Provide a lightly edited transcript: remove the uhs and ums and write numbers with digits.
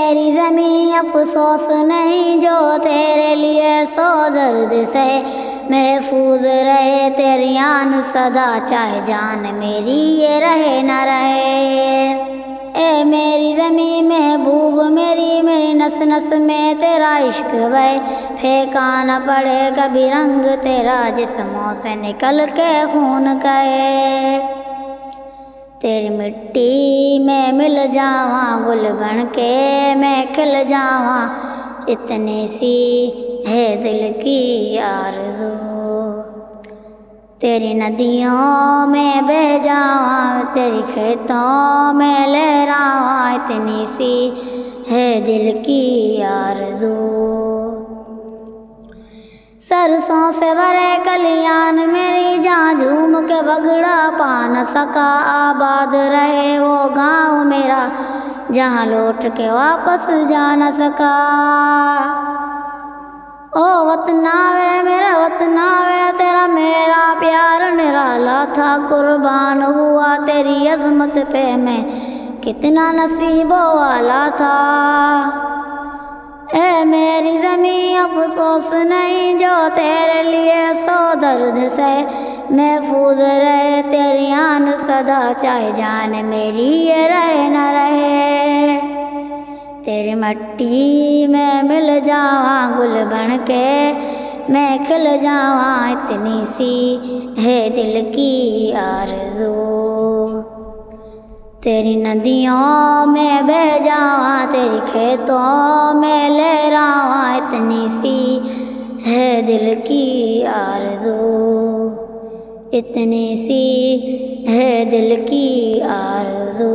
मेरी ज़मीं अफसोस नहीं जो तेरे लिए सौ दर्द से महफूज रहे तेरी आन सदा, चाहे जान मेरी ये रहे न रहे। ए मेरी ज़मीं महबूब मेरी, मेरी नस नस में तेरा इश्क बहे, फेंका न पड़े कभी रंग तेरा जिस्मों से निकल के खून कहे। तेरी मिट्टी में मिल जावा गुल बन के मैं खिल जावा, इतनी सी है दिल की आरज़ू। तेरी नदियों में बह जावा तेरी खेतों में लहरावा, इतनी सी है दिल की आरज़ू। सरसों से भरे कलियान मेरी, जहाँ झूम के बगड़ा पा न सका, आबाद रहे वो गाँव मेरा जहाँ लौट के वापस जा न सका। ओ वतना वे मेरा वतना वे, तेरा मेरा प्यार निराला था, कुर्बान हुआ तेरी अज़मत पे मैं कितना नसीबों वाला था। ए मेरी ज़मीं अफसोस नहीं जो तेरे लिए सौ दर्द से महफूज रहे तेरी आन सदा, चाहे जान मेरी ये रहे न रहे। तेरी मट्टी में मिल जावा गुल बन के मैं खिल जावा, इतनी सी है दिल की आरज़ू। तेरी नदियों में बह जावा तेरी खेतों में लहरावा, इतनी सी है दिल की आरज़ू, इतनी सी है दिल की आरज़ू।